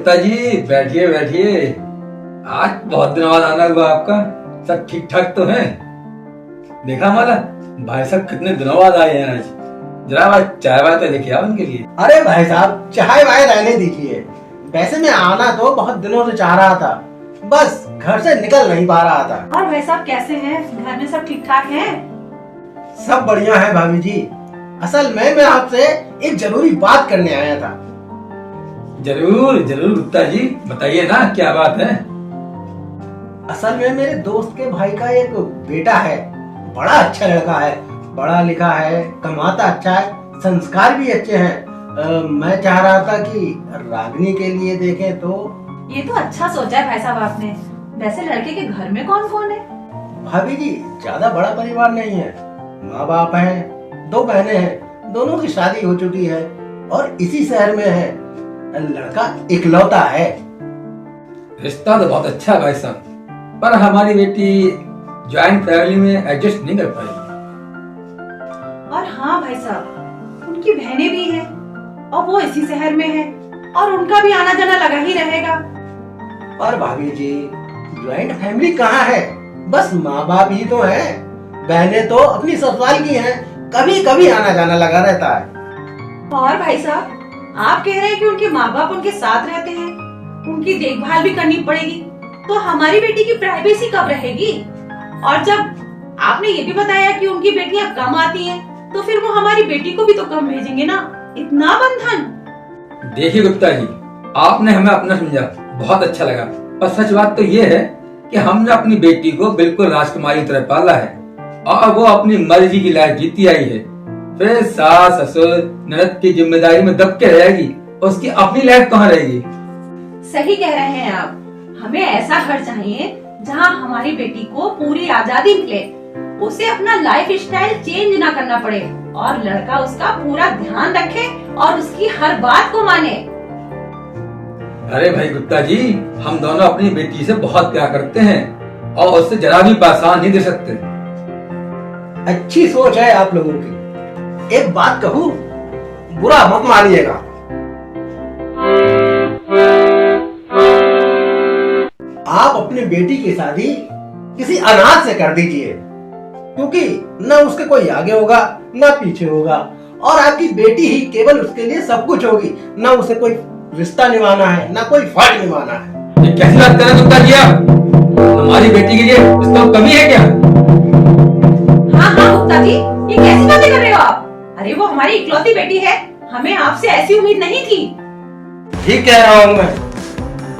गुप्ता जी, बैठिए बैठिए। आज बहुत दिनों बाद आना हुआ आपका। सब ठीक ठाक तो है? देखा माला, भाई साहब कितने दिनों बाद आए हैं आज। जरा आज चाय वाय तो लेके आओ उनके लिए। अरे भाई साहब, चाय वाय रहने दीजिए। वैसे मैं आना तो बहुत दिनों से चाह रहा था, बस घर से निकल नहीं पा रहा था। और भाई साहब कैसे हैं? घर में सब ठीक ठाक हैं? सब बढ़िया है भाभी जी। असल में मैं आपसे एक जरूरी बात करने आया था। जरूर जरूर गुप्ता जी, बताइए ना क्या बात है। असल में मेरे दोस्त के भाई का एक बेटा है, बड़ा अच्छा लड़का है, पढ़ा लिखा है, कमाता अच्छा है, संस्कार भी अच्छे हैं। मैं चाह रहा था कि रागिनी के लिए देखें तो। ये तो अच्छा सोचा है भाई साहब आपने। वैसे लड़के के घर में कौन कौन है? भाभी जी, ज्यादा बड़ा परिवार नहीं है। माँ बाप हैं, 2 बहनें हैं, दोनों की शादी हो चुकी है और इसी शहर में है। लड़का इकलौता है। रिश्ता तो बहुत अच्छा है भाई साहब, पर हमारी बेटी ज्वाइंट फैमिली में एडजस्ट नहीं कर पाएगी। और हाँ भाई साहब, उनकी बहनें भी हैं और वो इसी शहर में है और उनका भी आना जाना लगा ही रहेगा। और भाभी जी, ज्वाइंट फैमिली कहाँ है? बस माँ बाप ही तो है। बहनें तो अपनी ससुराल की हैं, कभी कभी आना जाना लगा रहता है। और भाई साहब, आप कह रहे हैं कि उनके माँ बाप उनके साथ रहते हैं, उनकी देखभाल भी करनी पड़ेगी, तो हमारी बेटी की प्राइवेसी कब रहेगी? और जब आपने ये भी बताया कि उनकी बेटियां कम आती हैं, तो फिर वो हमारी बेटी को भी तो कम भेजेंगे ना। इतना बंधन। देखिए गुप्ता जी, आपने हमें अपना समझा, बहुत अच्छा लगा। पर सच बात तो ये है कि हमने अपनी बेटी को बिल्कुल राजकुमारी की तरह पाला है और वो अपनी मर्जी की लाइफ जीती आई है। फिर सास ससुर ननद की जिम्मेदारी में दब के रहेगी, उसकी अपनी लाइफ कहाँ रहेगी? सही कह रहे हैं आप। हमें ऐसा घर चाहिए जहां हमारी बेटी को पूरी आजादी मिले, उसे अपना लाइफ स्टाइल चेंज ना करना पड़े और लड़का उसका पूरा ध्यान रखे और उसकी हर बात को माने। अरे भाई गुप्ता जी, हम दोनों अपनी बेटी से बहुत प्यार करते हैं और उससे जरा भी पासान नहीं दे सकते। अच्छी सोच है आप लोगों की। एक बात कहूँ, बुरा मत मानिएगा। आप अपनी बेटी की शादी किसी अनाथ से कर दीजिए, क्योंकि न उसके कोई आगे होगा न पीछे होगा और आपकी बेटी ही केवल उसके लिए सब कुछ होगी। न उसे कोई रिश्ता निभाना है, न कोई फर्ज निभाना है। ये कैसी बात कर रहे गुप्ता जी आप? हमारी बेटी के लिए इसमें कमी है क्या? हाँ हाँ गुप्ता जी, ये कैसी बातें कर रहे हो आप? अरे वो हमारी इकलौती बेटी है, हमें आपसे ऐसी उम्मीद नहीं थी। ठीक कह रहा हूँ मैं,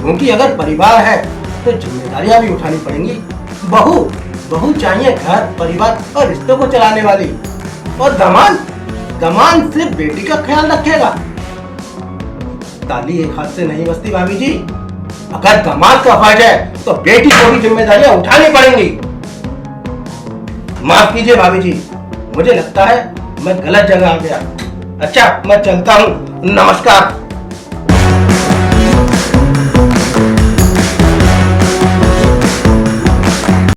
क्योंकि अगर परिवार है तो जिम्मेदारियां भी उठानी पड़ेंगी। बहू चाहिए घर परिवार और रिश्तों को चलाने वाली, और दामाद सिर्फ बेटी का ख्याल रखेगा। ताली एक हाथ से नहीं बजती भाभी जी। अगर दामाद का फर्ज है तो बेटी को भी जिम्मेदारियां उठानी पड़ेंगी। माफ कीजिए भाभी जी, मुझे लगता है मैं गलत जगह आ गया। अच्छा, मैं चलता हूँ। नमस्कार।